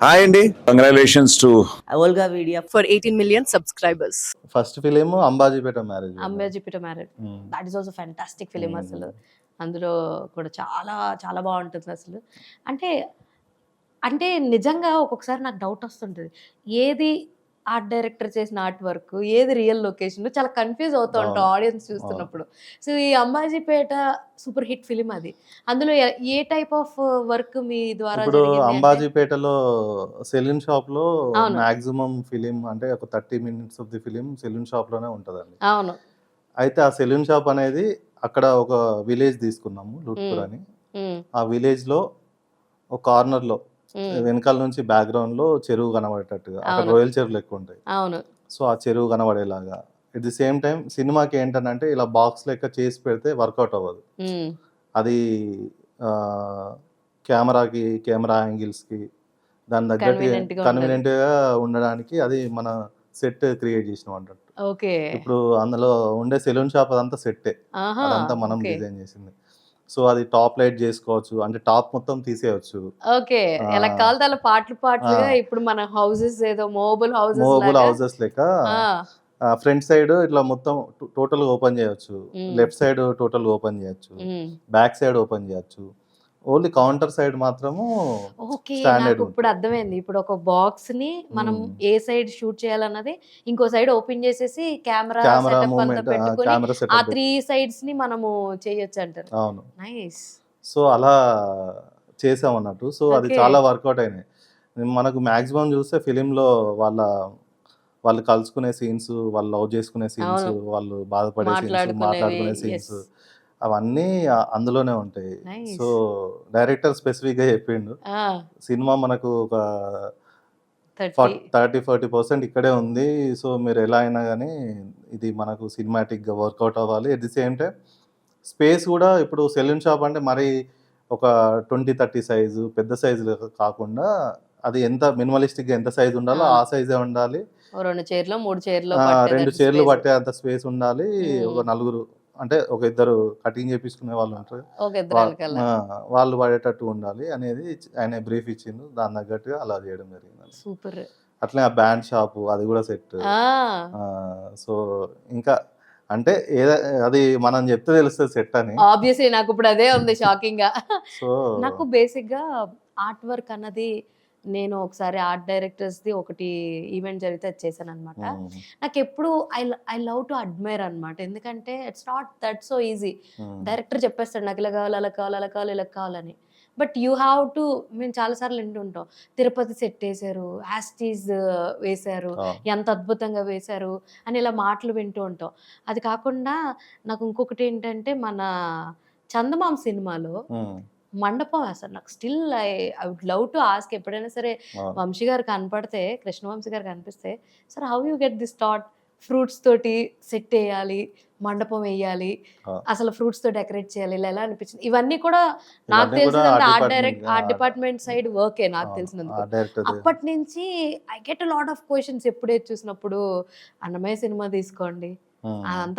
Hi అండి, congratulations to Olga Media for 18 million subscribers. First film Ambajipeta marriage. Ambajipita Married. That is also fantastic film అసలు. అందులో కూడా చాలా చాలా బాగుంటుంది అసలు. అంటే అంటే నిజంగా ఒక్కొక్కసారి నాకు డౌట్ వస్తుంటుంది. ఏది ఆర్ట్ డైరెక్టర్ చేసిన ఆర్ట్ వర్క్, ఏది రియల్ లొకేషన్ చాలా కన్ఫ్యూజ్ అవుతూ ఉంటాం ఆడియన్స్ చూస్తున్నప్పుడు. సో ఈ అంబాజీపేట సూపర్ హిట్ ఫిలిం అది. అందులో ఏ టైప్ ఆఫ్ వర్క్ మీ ద్వారా ఇప్పుడు జరిగింది అంటే? అంబాజీపేటలో సెలూన్ షాప్ లో అవును. మాక్సిమం ఫిలిం అంటే ఒక 30 minutes of the film saloon shop లోనే ఉంటదండి. అవును. అయితే ఆ సెలూన్ షాప్ అనేది అక్కడ ఒక విలేజ్ తీసుకున్నాము, లూట్పూర్ అని. ఉమ్, ఆ విలేజ్ లో ఒక కార్నర్ లో ఉమ్, వెనకాల నుంచి బ్యాక్గ్రౌండ్ లో చెరువు కనబడేటట్టుగా, అక్కడ అవును. రొయ్యల చెరువులు ఎక్కువ ఉంటాయి. అవును. సో ఆ చెరువు కనబడేలాగా, ఎట్ ది సేమ్ టైం సినిమాకి ఏంటంటే ఇలా బాక్స్ లెక్క చేసి పెడితే వర్కౌట్ అవ్వదు. ఉమ్, అది కెమెరా యాంగిల్స్కి దాని తగ్గట్టు Convenient గా ఉండాలి. కన్వీనియంట్గా ఉండడానికి అది మన సెట్ క్రియేట్ చేసినాం అన్నట్టు. ఓకే. ఇప్పుడు అందులో ఉండే సెలూన్ షాప్ అదంతా సెట్టే, ఆహా, అదంతా మనం ఓకే. డిజైన్ చేసింది. సో అది టాప్ లైట్ చేసుకోవచ్చు, అంటే టాప్ మొత్తం తీసేయచ్చు. ఓకే, ఆ, ఎలా కావాలి అలా పాటలు పాటలుగా. ఆ. ఇప్పుడు మన హౌసెస్ ఏదో మోబుల్ మూవబుల్ హౌసెస్ హౌసెస్ లెక్క ఆ, ఫ్రంట్ సైడ్ ఇట్లా మొత్తం టోటల్ ఓపెన్ చేయొచ్చు, మ్మ్. లెఫ్ట్ సైడ్ టోటల్ ఓపెన్ చేయొచ్చు, ఉమ్. బ్యాక్ సైడ్ ఓపెన్ చేయొచ్చు. ఓన్లీ కౌంటర్ సైడ్ మాత్రము ఓకే, స్టాండర్డ్ నాకు ఇప్పుడు అర్థమైంది. ఇప్పుడు ఒక బాక్స్ ని మనం ఏ సైడ్ షూట్ చేయాలన్నది ఇంకో సైడ్ ఓపెన్ చేసేసి కెమెరా కెమెరా సెటప్ అంతా మూమెంట్, పెట్టుకొని కెమెరా ఆ సెటప్. 3 sides ని మనము చేయొచ్చు అంటారు. అవును. నైస్. సో అలా చేసాం అన్నట్టు. సో అది ఓకే. చాలా వర్కౌట్ అయినాయి. మనకు మాక్సిమం చూస్తే ఫిలింలో వాళ్ళు కలుసుకునే సీన్స్, వాళ్ళు లవ్ చేసుకునే సీన్స్, అవును. వాళ్ళు బాధపడే సీన్స్, మాట్లాడుకునేవి. మాట్లాడుకునే సీన్స్, ఎస్. అవన్నీ అందులోనే ఉంటాయి. నైస్. సో డైరెక్టర్ స్పెసిఫిక్గా చెప్పిండు, సినిమా మనకు ఒక 30. 30-40% ఇక్కడే ఉంది. సో మీరు ఎలా అయినా కానీ ఇది మనకు సినిమాటిక్గా వర్కౌట్ అవ్వాలి. At the same time space కూడా ఇప్పుడు సెలూన్ షాప్ అంటే మరి ఒక 20-30 సైజు పెద్ద సైజు కాకుండా అది ఎంత మినిమలిస్టిక్గా ఎంత సైజు ఉండాలో ఆ సైజే ఉండాలి. 2 చైర్లో 3 చైర్లో 2 చైర్లు పట్టే అంత స్పేస్ ఉండాలి. ఒక నలుగురు అంటే ఒక ఇద్దరు కటింగ్ చేపించుకునే వాళ్ళు ఉంటారు, ఒక ఇద్దరు వెనకాల. వాళ్ళు పడేటట్టు ఉండాలి అనేది ఆయన బ్రీఫ్ ఇచ్చిండు. దాని తగ్గట్టుగా అలా చేయడం జరిగింది. సూపర్. అట్లే ఆ బ్యాండ్ షాపు అది కూడా సెట్. సో ఇంకా అంటే అది మనం చెప్తే తెలుస్తుంది సెట్ అని. ఆబ్వియస్లీ నాకు ఇప్పుడు అదే ఉంది షాకింగ్ గా. సో నాకు బేసిక్ గా ఆర్ట్ వర్క్ అన్నది, నేను ఒకసారి ఆర్ట్ డైరెక్టర్స్ ది ఒకటి ఈవెంట్ జరిగితే అది చేశాను అనమాట. నాకు ఎప్పుడు ఐ లవ్ టు అడ్మైర్ అనమాట. ఎందుకంటే it's not that so easy. Director చెప్పేస్తాడు నాకు ఇలా కావాలి, అలా కావాలి, అలా కావాలి, ఇలా కావాలని. బట్ యూ హ్యావ్ టు, మేము చాలాసార్లు వింటుంటాం తిరుపతి సెట్ వేశారు, యాస్టీస్ వేశారు, ఎంత అద్భుతంగా వేశారు అని ఇలా మాటలు వింటూ ఉంటాం. అది కాకుండా నాకు ఇంకొకటి ఏంటంటే, మన చందమామ సినిమాలో మండపం వేస్తారు. నాకు still I would love to ask, ఎప్పుడైనా సరే వంశీ గారు కనపడితే, కృష్ణవంశీ గారు కనిపిస్తే, sir how you get this thought, fruits తోటి సెట్ వేయాలి, మండపం వేయాలి, అసలు ఫ్రూట్స్ తో డెకరేట్ చేయాలి, ఇలా ఎలా అనిపించింది? ఇవన్నీ కూడా నాకు తెలిసినంత ఆర్ట్ డిపార్ట్మెంట్ సైడ్ వర్కే నాకు తెలిసినందుకు. అప్పటి నుంచి I get a lot of questions ఎప్పుడే చూసినప్పుడు. అన్నమయ్య సినిమా తీసుకోండి,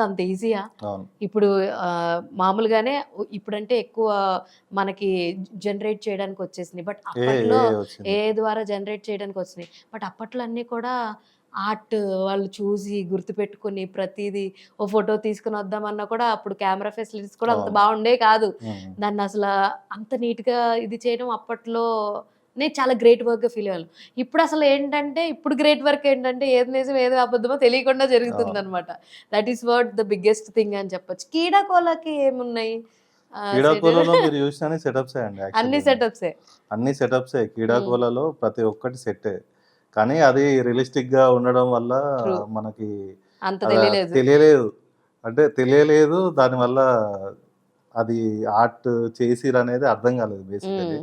అంత ఈజీయా? ఇప్పుడు మామూలుగానే ఇప్పుడంటే ఎక్కువ మనకి జనరేట్ చేయడానికి వచ్చేసినాయి, బట్ అప్పట్లో ఏ ద్వారా జనరేట్ చేయడానికి వచ్చినాయి. బట్ అప్పట్లో అన్నీ కూడా ఆర్ట్ వాళ్ళు చూసి గుర్తుపెట్టుకుని ప్రతిదీ ఓ ఫోటో తీసుకుని వద్దామన్నా కూడా అప్పుడు కెమెరా ఫెసిలిటీస్ కూడా అంత బాగుండే కాదు. దాన్ని అసలు అంత నీట్గా ఇది చేయడం అప్పట్లో నేను చాలా గ్రేట్ వర్క్గా ఫీల్ అయ్యాను. ఇప్పుడు అసలు ఏంటంటే, ఇప్పుడు గ్రేట్ వర్క్ ఏంటంటే ఏది నిజం ఏది అబద్ధమో తెలియకుండా జరుగుతుంది అనమాట. That is what the biggest thing అని చెప్పొచ్చు. కీడాకోలకి ఏమున్నాయి? కీడాకోలలో మీరు చూసిన సెటప్సే అండి. అన్ని సెటప్సే. కీడాకోలలో ప్రతి ఒక్కటి సెట్టే, కానీ అది రియలిస్టిక్ గా ఉండడం వల్ల మనకి అంత తెలియలేదు. దానివల్ల అది ఆర్ట్ చేసిరు అనేది అర్థం కాలేదు. బేసికలీ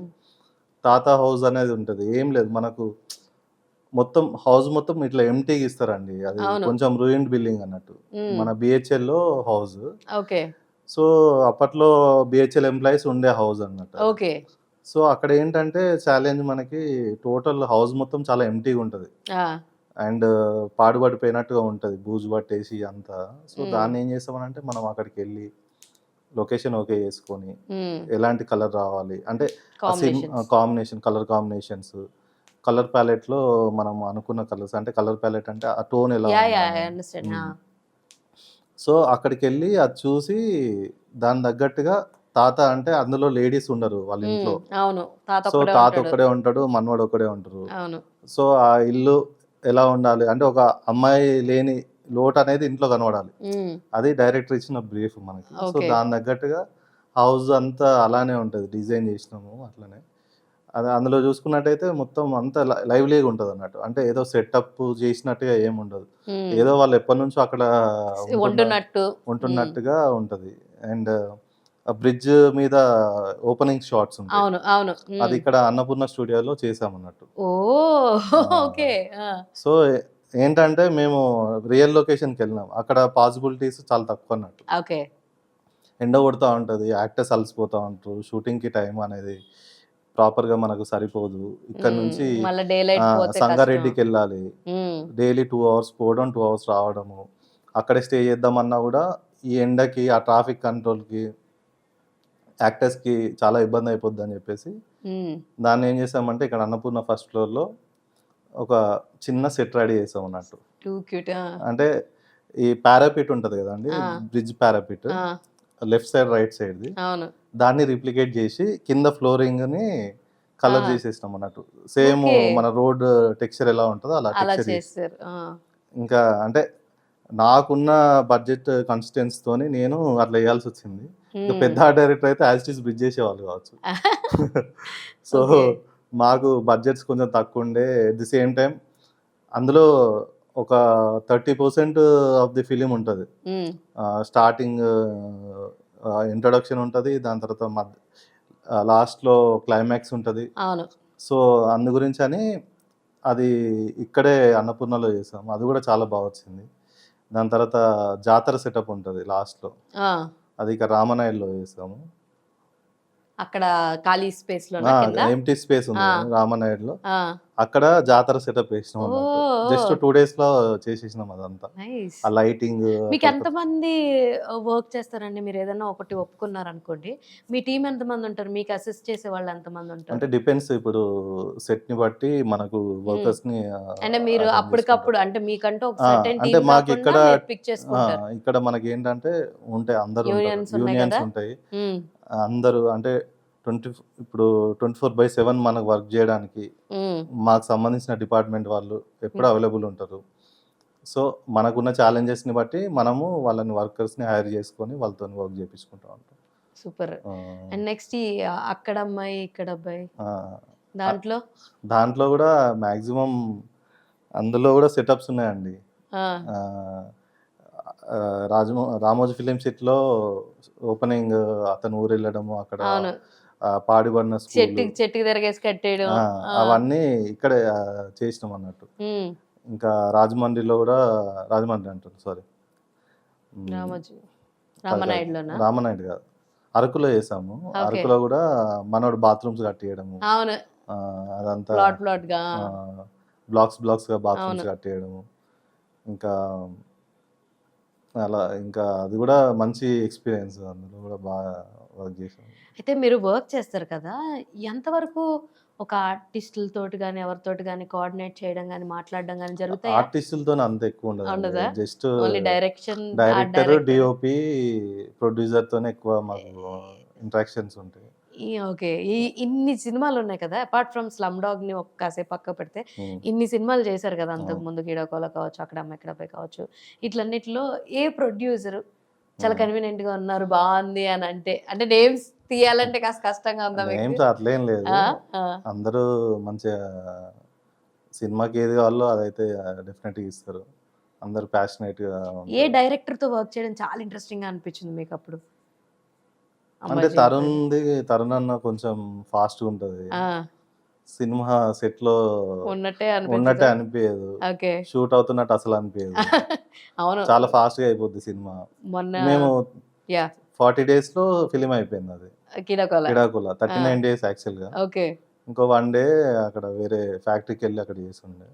తాత హౌస్ అనేది ఉంటది, ఏం లేదు మనకు, మొత్తం హౌస్ మొత్తం ఇట్లా ఎంటీగా ఇస్తారండి. అది కొంచెం రూయిన్డ్ బిల్డింగ్ అన్నట్టు, మన బిహెచ్ఎల్ లో హౌస్. సో అప్పట్లో బిహెచ్ఎల్ ఎంప్లాయీస్ ఉండే హౌస్ అన్నట్టు. సో అక్కడ ఏంటంటే ఛాలెంజ్ మనకి, టోటల్ హౌస్ మొత్తం చాలా ఎంటీగా ఉంటుంది అండ్ పాడుపడిపోయినట్టుగా ఉంటుంది, బూజు పట్టేసి అంతా. సో దాన్ని ఏం చేస్తామనంటే, మనం అక్కడికి వెళ్ళి లొకేషన్ ఓకే చేసుకొని ఎలాంటి కలర్ రావాలి అంటే కాంబినేషన్, కలర్ కాంబినేషన్స్, కలర్ ప్యాలెట్లో మనం అనుకున్న కలర్స్, అంటే కలర్ ప్యాలెట్ అంటే ఆ టోన్ ఎలా యా ఉండాలి. I understand. సో అక్కడికి వెళ్ళి అది చూసి దాని తగ్గట్టుగా తాత, అంటే అందులో లేడీస్ ఉండరు వాళ్ళ ఇంట్లో. అవును, తాత సో ఒక్కడే తాత ఉంటాడు. ఒక్కడే ఉంటాడు, మనవడు ఒక్కడే ఉంటారు. అవును. సో ఆ ఇల్లు ఎలా ఉండాలి అంటే ఒక అమ్మాయి లేని లోటు అనేది ఇంట్లో కనబడాలి. అది డైరెక్టర్ ఇచ్చిన బ్రీఫ్ మనకి. So okay. దాని తగ్గట్టుగా హౌస్ అంతా అలానే ఉంటుంది, డిజైన్ చేసినాము అట్లనే. అది అందులో చూసుకున్నట్టయితే మొత్తం అంతా లైవ్లీగా ఉంటుంది అన్నట్టు. అంటే ఏదో సెటప్ చేసినట్టుగా ఏముండదు. ఏదో వాళ్ళు ఎప్పటి నుంచో అక్కడ వండునట్టు. ఉంటున్నట్టుగా ఉంటుంది. అండ్ బ్రిడ్జ్ మీద ఓపెనింగ్ షాట్స్ ఉంటాయి. అవును, అవును. అది ఇక్కడ అన్నపూర్ణ స్టూడియోలో చేసామన్నట్టు. ఓ ఓకే. సో ఏంటంటే మేము రియల్ లొకేషన్కి వెళ్ళినాం. అక్కడ పాసిబిలిటీస్ చాలా తక్కువ అన్నట్టు. ఓకే. ఎండ కొడతా ఉంటుంది, యాక్టర్స్ అలసిపోతూ ఉంటారు, షూటింగ్కి టైం అనేది ప్రాపర్గా మనకు సరిపోదు. ఇక్కడ నుంచి మళ్ళీ డే లైట్ పోతే సంగారెడ్డికి వెళ్ళాలి, డైలీ 2 అవర్స్ పోవడం, 2 అవర్స్ రావడము. అక్కడే స్టే చేద్దామన్నా కూడా ఈ ఎండకి, ఆ ట్రాఫిక్ కంట్రోల్కి యాక్టర్స్కి చాలా ఇబ్బంది అయిపోద్ది అని చెప్పేసి దాన్ని ఏం చేసామంటే ఇక్కడ అన్నపూర్ణ ఫస్ట్ ఫ్లోర్లో ఒక చిన్న సెట్ రెడీ చేసాం అన్నట్టు. Too cute. అంటే ఈ పారాపీట్ ఉంటుంది కదండి, బ్రిడ్జ్ పారాపీట్ లెఫ్ట్ సైడ్ రైట్ సైడ్ది, అవును. దాన్ని రిప్లికేట్ చేసి కింద ఫ్లోరింగ్ని కలర్ చేసేసినాం అన్నట్టు. సేమ్ మన రోడ్ టెక్స్చర్ ఎలా ఉంటుందో అలా అలా టెక్స్చర్. చేస్తారు. ఇంకా అంటే నాకున్న బడ్జెట్ కన్సిస్టెన్స్ తోని నేను అట్లా వేయాల్సి వచ్చింది. ఇంకా పెద్ద డైరెక్టర్ అయితే యాజ్ ఇట్ ఈస్ బ్రిడ్జ్ చేసేవాళ్ళు కావచ్చు. సో మాకు బడ్జెట్స్ కొంచెం తక్కువ ఉండే. ఎట్ ది సేమ్ టైం అందులో ఒక 30% ఆఫ్ ది ఫిలిం ఉంటుంది. స్టార్టింగ్ ఇంట్రొడక్షన్ ఉంటుంది, దాని తర్వాత లాస్ట్లో క్లైమాక్స్ ఉంటుంది. అవును. సో అందు గురించి అని అది ఇక్కడే అన్నపూర్ణలో చేసాం. అది కూడా చాలా బాగా వచ్చింది. దాని తర్వాత జాతర సెటప్ ఉంటుంది లాస్ట్లో, అది ఇక రామనాయుడులో చేసాము. అక్కడ ఖాళీ స్పేస్ లో ఎంటీ స్పేస్ ఉంది రామనాయుడులో, అక్కడ జాతర సెటప్ వేసినాం అన్నట్టు. జస్ట్ 2 days లో చేసేసినాం అదంతా. ఆ లైటింగ్. మీకు ఎంతమంది వర్క్ చేస్తారండి? మీరు ఏదైనా ఒకటి ఒప్పుకున్నారనుకోండి, మీ టీం ఎంతమంది ఉంటారు? మీకు అసిస్ట్ చేసే వాళ్ళు ఎంతమంది ఉంటారు? అంటే డిపెండ్స్, ఇప్పుడు సెట్ ని బట్టి మనకు వర్కర్స్ ని అంటే మీరు అప్పటికప్పుడు అంటే మీకంటూ ఒక సర్టెన్ అంటే టీం మాకు ఇక్కడ పిక్ చేసుకుంటారు. ఇక్కడ మనకి ఏంటంటే ఉంటాయి, అందరూ యూనియన్స్ ఉంటాయి. అందరూ అంటే 24/7 మనకు వర్క్ చేయడానికి మాకు సంబంధించిన డిపార్ట్మెంట్ వాళ్ళు ఎప్పుడు అవైలబుల్ ఉంటారు. సో మనకున్న ఛాలెంజెస్ని బట్టి మనము వాళ్ళని వర్కర్స్ని హైర్ చేసుకొని వాళ్ళతో వర్క్ చేయించుకుంటూ ఉంటాం. సూపర్. అండ్ నెక్స్ట్ అక్కడ అమ్మాయి ఇక్కడ అబ్బాయి, దాంట్లో కూడా మ్యాక్సిమం అందులో కూడా సెటప్స్ ఉన్నాయండి. రామోజీ ఫిలిం సిటీలో ఓపెనింగ్, అతను ఊరు వెళ్ళడము, అక్కడ పాడిబడిన చెట్టుకి తిరగేసి కట్టేయడం, అవన్నీ ఇక్కడే చేసినాం అన్నట్టు. ఇంకా రాజమండ్రిలో కూడా, రాజమండ్రి అంటారు సారీ, రామనాయుడు కాదు, అరకులో చేసాము. అరకులో కూడా మనోడు బాత్రూమ్స్ కట్టేయడము, అదంతా బ్లాక్స్ గా బాత్రూమ్స్ కట్టేయడము. ఇంకా అలా, ఇంకా అది కూడా మంచి ఎక్స్పీరియన్స్, అందులో కూడా బాగా వర్క్ చేసాం. అయితే మీరు వర్క్ చేస్తారు కదా, ఎంతవరకు ఒక ఆర్టిస్టులతోటి కానీ ఎవరితోటి కానీ కోఆర్డినేట్ చేయడం కానీ మాట్లాడడం కానీ జరుగుతాయి? ఆర్టిస్టులతో అంత ఎక్కువ ఉండదు, జస్ట్ డైరెక్టర్, డిఓపి, ప్రొడ్యూసర్ తోనే ఎక్కువ మాకు ఇంటరాక్షన్స్ ఉంటాయి. ఓకే. ఇన్ని సినిమాలు ఉన్నాయి కదా, అపార్ట్ ఫ్రమ్ స్లమ్ డాగ్ ని ఒక్కసేపు పక్క పెడితే ఇన్ని సినిమాలు చేశారు కదా అంతకు ముందు, గీడకోల కావచ్చు, అక్కడ అమ్మ ఎక్కడ పోయి కావచ్చు, ఇట్లన్నిటిలో ఏ ప్రొడ్యూసర్ చాలా కన్వీనియంట్ గా ఉన్నారు, బాగుంది అని అంటే నేమ్స్ తీయాలంటే కాస్త కష్టంగా ఉందా? నేమ్స్ అట్లేం లేదు, అందరూ మంచిగా సినిమాకి ఏది కావాలో అదైతే డెఫినెట్గా ఇస్తారు, అందరు ప్యాషనేట్ గా. ఏ డైరెక్టర్ తో వర్క్ చేయడం చాలా ఇంట్రెస్టింగ్ గా అనిపించింది మీకు అప్పుడు? అంటే తరుణ్ అన్న కొంచెం ఫాస్ట్ గా ఉంటది, సినిమా సెట్ లో ఉన్నట్టే అనిపించదు, షూట్ అవుతున్నట్టు అసలు అనిపించదు. చాలా ఫాస్ట్ గా అయిపోద్ది సినిమా. మేము 40 days లో ఫిలిం అయిపోయింది అది, కిడాకుల 39 days యాక్చువల్ గా. ఇంకో 1 day అక్కడ వేరే ఫ్యాక్టరీకి వెళ్ళి అక్కడ చేసి ఉండే.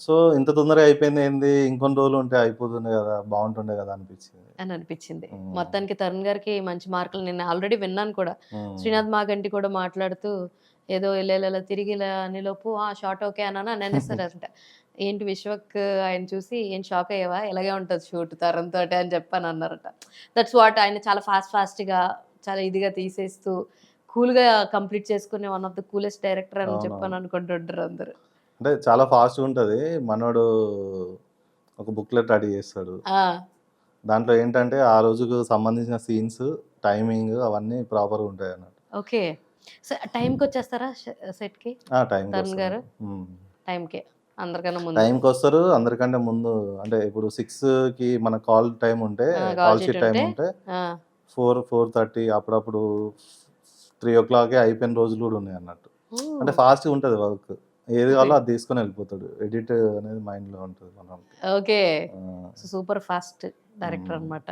సో ఇంత తొందరగా అయిపోయింది ఏంది, ఇంకొన్ని రోజులు ఉంటే అయిపోతుండే కదా, బాగుంటుండే కదా అనిపించింది. మొత్తానికి తరుణ్ గారికి మంచి మార్కులు నేను ఆల్రెడీ విన్నాను కూడా. శ్రీనాథ్ మాగంటి కూడా మాట్లాడుతూ ఏదో ఇలా తిరిగి ఇలా అనేలోపు షార్ట్ ఓకే అన్నాను అని అనేస్తారంట. ఏంటి విశ్వక్ ఆయన చూసి "ఏం షాక్ అయ్యావా? ఇలాగే ఉంటది షూట్ తరుణ్‌తోటి" అని చెప్పని అన్నారట. దట్స్ వాట్ ఆయన చాలా ఫాస్ట్‌గా చాలా ఇదిగా తీసేస్తూ కూల్‌గా కంప్లీట్ చేసుకునే one of the coolest director అని చెప్పని అవునవును. అనుకుంటుంటారు అందరూ. అంటే చాలా ఫాస్ట్‌గా ఉంటది. మనోడు ఒక బుక్‌లెట్ రెడీ చేస్తాడు. ఆ! దాంట్లో ఏంటంటే ఆ రోజుకు సంబంధించిన సీన్స్, టైమింగ్ అవన్నీ ప్రాపర్‌గా ఉంటాయన్నట్టు. ఓకే. టైంకొచ్చేస్తారా సెట్‌కి టైంకి తరుణ్ వస్తారు. గారు? టైంకే. అందరికన్నా ముందు. టైంకొస్తారు. అందరికంటే ముందు అంటే ఇప్పుడు 6కి మన కాల్ టైమ్ ఉంటే, call call sheet sheet time ఉంటే ఉంటే ఆ! 4:30 అప్పుడప్పుడు 3:00 అయిపోయిన రోజులు కూడా ఉన్నాయన్నట్టు. అంటే ఓహ్! ఫాస్ట్‌గా ఉంటది వర్క్. ఏది ఓకే. కావాలో అది తీసుకొని వెళ్ళిపోతాడు. ఎడిట్ అనేది మైండ్‌లో ఉంటది మనోనికి. ఓకే. ఆ! సూపర్ ఫాస్ట్ డైరెక్టర్ హ్మ్. అన్నమాట.